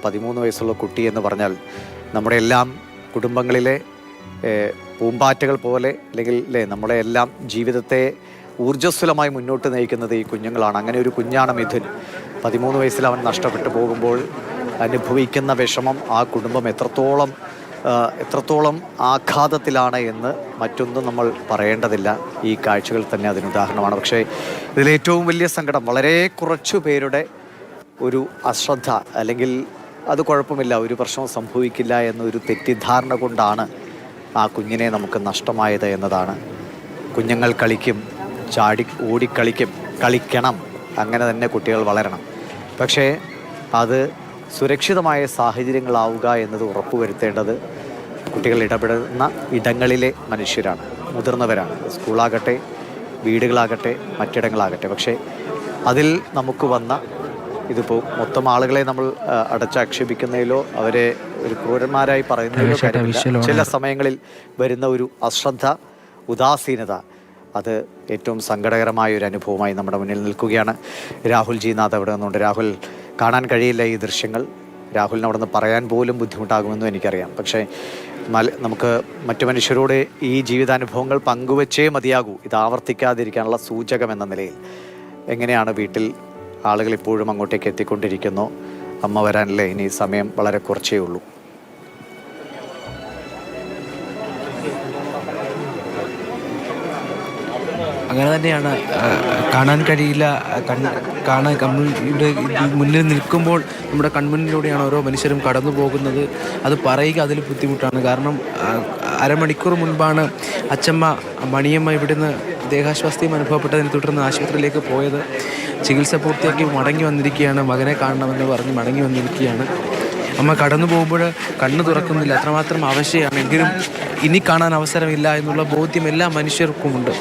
13 വയസ്സുള്ള കുട്ടി എന്ന് പറഞ്ഞാൽ നമ്മുടെ എല്ലാം കുടുംബങ്ങളിലെ പൂമ്പാറ്റകൾ പോലെ അല്ലെങ്കിൽ നമ്മുടെ എല്ലാം ജീവിതത്തെ ഊർജ്ജസ്വലമായി മുന്നോട്ട് നയിക്കുന്നത് ഈ കുഞ്ഞുങ്ങളാണ്. അങ്ങനെ ഒരു കുഞ്ഞാണ് മിഥുൻ. 13 വയസ്സിൽ അവൻ നഷ്ടപ്പെട്ടു പോകുമ്പോൾ അനുഭവിക്കുന്ന വിഷമം ആ കുടുംബം എത്രത്തോളം ആഘാതത്തിലാണ് എന്ന് മറ്റൊന്നും നമ്മൾ പറയേണ്ടതില്ല. ഈ കാഴ്ചകൾ തന്നെ അതിനുദാഹരണമാണ്. പക്ഷേ ഇതിലേറ്റവും വലിയ സങ്കടം വളരെ കുറച്ചു പേരുടെ ഒരു അശ്രദ്ധ, അല്ലെങ്കിൽ അത് കുഴപ്പമില്ല, ഒരു പ്രശ്നവും സംഭവിക്കില്ല എന്നൊരു തെറ്റിദ്ധാരണ കൊണ്ടാണ് ആ കുഞ്ഞിനെ നമുക്ക് നഷ്ടമായത് എന്നതാണ്. കുഞ്ഞുങ്ങൾ കളിക്കും, കളിക്കണം, അങ്ങനെ തന്നെ കുട്ടികൾ വളരണം. പക്ഷേ അത് സുരക്ഷിതമായ സാഹചര്യങ്ങളാവുക എന്നത് ഉറപ്പുവരുത്തേണ്ടത് കുട്ടികൾ ഇടപെടുന്ന ഇടങ്ങളിലെ മനുഷ്യരാണ്, മുതിർന്നവരാണ്. സ്കൂളാകട്ടെ, വീടുകളാകട്ടെ, മറ്റിടങ്ങളാകട്ടെ. പക്ഷേ അതിൽ നമുക്ക് വന്ന ഇതിപ്പോൾ മൊത്തം ആളുകളെ നമ്മൾ അടച്ചാക്ഷേപിക്കുന്നതിലോ അവരെ ഒരു ക്രൂരന്മാരായി പറയുന്നതിലോ ചില സമയങ്ങളിൽ വരുന്ന ഒരു അശ്രദ്ധ, ഉദാസീനത, അത് ഏറ്റവും സങ്കടകരമായ ഒരു അനുഭവമായി നമ്മുടെ മുന്നിൽ നിൽക്കുകയാണ്. രാഹുൽ ജി നാഥ് അവിടെ നിന്നുണ്ട്. രാഹുൽ, കാണാൻ കഴിയില്ല ഈ ദൃശ്യങ്ങൾ. രാഹുലിന് അവിടെ നിന്ന് പറയാൻ പോലും ബുദ്ധിമുട്ടാകുമെന്നും എനിക്കറിയാം. പക്ഷേ നമുക്ക് മറ്റു മനുഷ്യരോട് ഈ ജീവിതാനുഭവങ്ങൾ പങ്കുവച്ചേ മതിയാകൂ, ഇത് ആവർത്തിക്കാതിരിക്കാനുള്ള സൂചകം എന്ന നിലയിൽ. എങ്ങനെയാണ് വീട്ടിൽ ആളുകൾ ഇപ്പോഴും അങ്ങോട്ടേക്ക് എത്തിക്കൊണ്ടിരിക്കുന്നു? അമ്മ വരാനല്ലേ ഇനി സമയം വളരെ കുറച്ചേ ഉള്ളൂ. അങ്ങനെ തന്നെയാണ്. കാണാൻ കഴിയില്ല. കണ്ണിയുടെ മുന്നിൽ നിൽക്കുമ്പോൾ നമ്മുടെ കൺമുന്നിലൂടെയാണ് ഓരോ മനുഷ്യരും കടന്നു പോകുന്നത്. അത് പറയുക അതിൽ ബുദ്ധിമുട്ടാണ്. കാരണം അരമണിക്കൂർ മുൻപാണ് അച്ചമ്മ മണിയമ്മ ഇവിടുന്ന് ദേഹാസ്വാസ്ഥ്യം അനുഭവപ്പെട്ടതിനെ തുടർന്ന് ആശുപത്രിയിലേക്ക് പോയത്. ചികിത്സ പൂർത്തിയാക്കി മടങ്ങി വന്നിരിക്കുകയാണ്. മകനെ കാണണമെന്ന് പറഞ്ഞ് മടങ്ങി വന്നിരിക്കുകയാണ്. അമ്മ കടന്നു പോകുമ്പോൾ കണ്ണ് തുറക്കുന്നില്ല, അത്രമാത്രം ആവശ്യമാണ്. എങ്കിലും ഇനി കാണാൻ അവസരമില്ല എന്നുള്ള ബോധ്യം എല്ലാ മനുഷ്യർക്കുമുണ്ട്.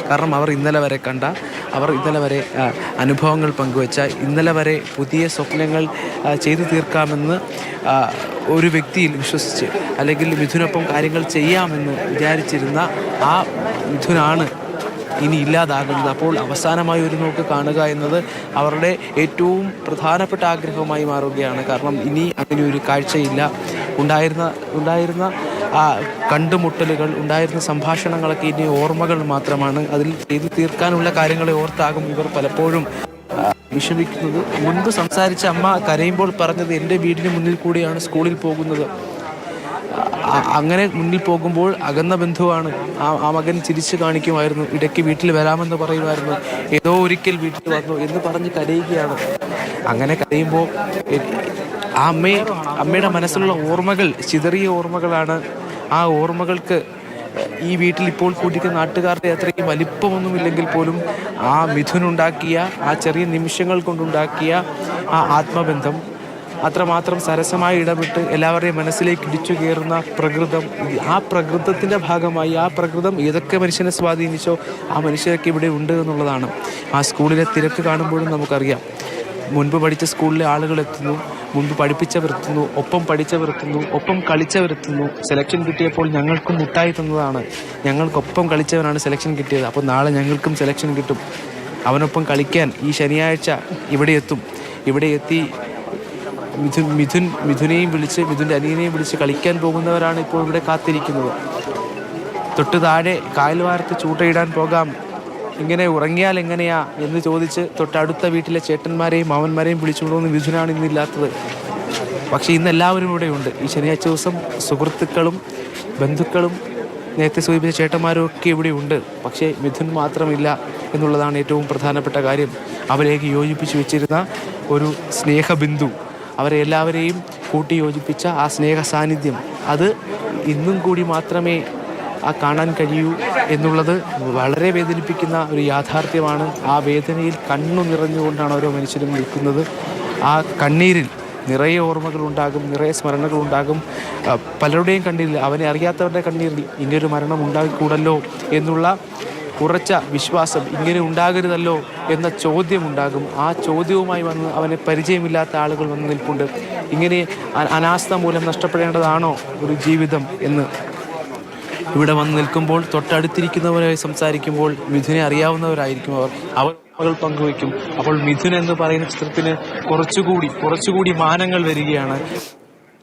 കാരണം അവർ ഇന്നലെ വരെ കണ്ട, അവർ ഇന്നലെ വരെ അനുഭവങ്ങൾ പങ്കുവച്ച, ഇന്നലെ വരെ പുതിയ സ്വപ്നങ്ങൾ ചെയ്തു തീർക്കാമെന്ന് ഒരു വ്യക്തിയിൽ വിശ്വസിച്ച്, അല്ലെങ്കിൽ മിഥുനൊപ്പം കാര്യങ്ങൾ ചെയ്യാമെന്ന് വിചാരിച്ചിരുന്ന ആ മിഥുനാണ് ഇനി ഇല്ലാതാകുന്നത്. അപ്പോൾ അവസാനമായി ഒരു നോക്ക് കാണുക എന്നത് അവരുടെ ഏറ്റവും പ്രധാനപ്പെട്ട ആഗ്രഹമായി മാറുകയാണ്. കാരണം ഇനി അങ്ങനെ ഒരു കാഴ്ചയില്ല. ഉണ്ടായിരുന്ന കണ്ടുമുട്ടലുകൾ, ഉണ്ടായിരുന്ന സംഭാഷണങ്ങളൊക്കെ ഇനി ഓർമ്മകൾ മാത്രമാണ്. അതിൽ ചെയ്തു തീർക്കാനുള്ള കാര്യങ്ങളെ ഓർത്താകും ഇവർ പലപ്പോഴും വിഷമിക്കുന്നത്. മുൻപ് സംസാരിച്ച അമ്മ കരയുമ്പോൾ പറഞ്ഞത്, എൻ്റെ വീടിന് മുന്നിൽ കൂടിയാണ് സ്കൂളിൽ പോകുന്നത്. അങ്ങനെ മുന്നിൽ പോകുമ്പോൾ അകന്ന ബന്ധുവാണ്. ആ മകൻ ചിരിച്ചു കാണിക്കുമായിരുന്നു, ഇടയ്ക്ക് വീട്ടിൽ വരാമെന്ന് പറയുമായിരുന്നു, ഏതോ ഒരിക്കൽ വീട്ടിൽ വന്നു എന്ന് പറഞ്ഞ് കരയുകയാണ്. അങ്ങനെ കരയുമ്പോൾ ആ അമ്മയുടെ മനസ്സിലുള്ള ഓർമ്മകൾ ചിതറിയ ഓർമ്മകളാണ്. ആ ഓർമ്മകൾക്ക് ഈ വീട്ടിൽ ഇപ്പോൾ കൂട്ടിക്കുന്ന നാട്ടുകാരുടെ അത്രയും വലിപ്പമൊന്നുമില്ലെങ്കിൽ പോലും ആ മിഥുനുണ്ടാക്കിയ, ആ ചെറിയ നിമിഷങ്ങൾ കൊണ്ടുണ്ടാക്കിയ ആ ആത്മബന്ധം അത്രമാത്രം സരസമായി ഇടപെട്ട് എല്ലാവരുടെയും മനസ്സിലേക്ക് ഇടിച്ചു കയറുന്ന പ്രകൃതം, ആ പ്രകൃതത്തിൻ്റെ ഭാഗമായി ആ പ്രകൃതം ഏതൊക്കെ മനുഷ്യനെ സ്വാധീനിച്ചോ ആ മനുഷ്യരൊക്കെ ഇവിടെ ഉണ്ട് എന്നുള്ളതാണ്. ആ സ്കൂളിലെ തിരക്ക് കാണുമ്പോഴും നമുക്കറിയാം. മുൻപ് പഠിച്ച സ്കൂളിലെ ആളുകൾ എത്തുന്നു, മുൻപ് പഠിപ്പിച്ചവർ എത്തുന്നു, ഒപ്പം പഠിച്ചവർ എത്തുന്നു, ഒപ്പം കളിച്ചവർ എത്തുന്നു. സെലക്ഷൻ കിട്ടിയപ്പോൾ ഞങ്ങൾക്കും മുട്ടായി തന്നതാണ്, ഞങ്ങൾക്കൊപ്പം കളിച്ചവനാണ് സെലക്ഷൻ കിട്ടിയത്, അപ്പോൾ നാളെ ഞങ്ങൾക്കും സെലക്ഷൻ കിട്ടും. അവനൊപ്പം കളിക്കാൻ ഈ ശനിയാഴ്ച ഇവിടെ എത്തും. ഇവിടെ എത്തി മിഥുനെയും വിളിച്ച്, മിഥുൻ്റെ അനിയനെയും വിളിച്ച് കളിക്കാൻ പോകുന്നവരാണ് ഇപ്പോൾ ഇവിടെ കാത്തിരിക്കുന്നത്. തൊട്ട് താഴെ കായൽവാരത്ത് ചൂട്ടയിടാൻ പോകാം, ഇങ്ങനെ ഉറങ്ങിയാൽ എങ്ങനെയാ എന്ന് ചോദിച്ച് തൊട്ടടുത്ത വീട്ടിലെ ചേട്ടന്മാരെയും മാമന്മാരെയും വിളിച്ചുകൊണ്ടുവന്ന് മിഥുനാണ് ഇന്നില്ലാത്തത്. പക്ഷേ ഇന്ന് എല്ലാവരും ഇവിടെ ഉണ്ട്. ഈ ശനിയാഴ്ച ദിവസം സുഹൃത്തുക്കളും ബന്ധുക്കളും നേരത്തെ സൂചിപ്പിച്ച ചേട്ടന്മാരും ഒക്കെ ഇവിടെ ഉണ്ട്. പക്ഷേ മിഥുൻ മാത്രമില്ല എന്നുള്ളതാണ് ഏറ്റവും പ്രധാനപ്പെട്ട കാര്യം. അവരേക്ക് യോജിപ്പിച്ച് വെച്ചിരുന്ന ഒരു സ്നേഹബിന്ദു, അവരെ എല്ലാവരെയും കൂട്ടി യോജിപ്പിച്ച ആ സ്നേഹ സാന്നിധ്യം, അത് ഇന്നും കൂടി മാത്രമേ കാണാൻ കഴിയൂ എന്നുള്ളത് വളരെ വേദനിപ്പിക്കുന്ന ഒരു യാഥാർത്ഥ്യമാണ്. ആ വേദനയിൽ കണ്ണു നിറഞ്ഞുകൊണ്ടാണ് ഓരോ മനുഷ്യരും നിൽക്കുന്നത്. ആ കണ്ണീരിൽ നിറയെ ഓർമ്മകളുണ്ടാകും, നിറയെ സ്മരണകളുണ്ടാകും. പലരുടെയും കണ്ണീരിൽ, അവനെ അറിയാത്തവരുടെ കണ്ണീരിൽ ഇങ്ങനൊരു മരണം ഉണ്ടാകിക്കൂടല്ലോ എന്നുള്ള ഉറച്ച വിശ്വാസം, ഇങ്ങനെ ഉണ്ടാകരുതല്ലോ എന്ന ചോദ്യമുണ്ടാകും. ആ ചോദ്യവുമായി വന്ന് അവനെ പരിചയമില്ലാത്ത ആളുകൾ വന്ന് നിൽപ്പുണ്ട്. ഇങ്ങനെ അനാസ്ഥ മൂലം നഷ്ടപ്പെടേണ്ടതാണോ ഒരു ജീവിതം എന്ന് ഇവിടെ വന്ന് നിൽക്കുമ്പോൾ, തൊട്ടടുത്തിരിക്കുന്നവരായി സംസാരിക്കുമ്പോൾ മിഥുനെ അറിയാവുന്നവരായിരിക്കും അവർ. അവൾ പങ്കുവയ്ക്കും. അപ്പോൾ മിഥുൻ എന്ന് പറയുന്ന ചിത്രത്തിന് കുറച്ചുകൂടി മാനങ്ങൾ വരികയാണ്.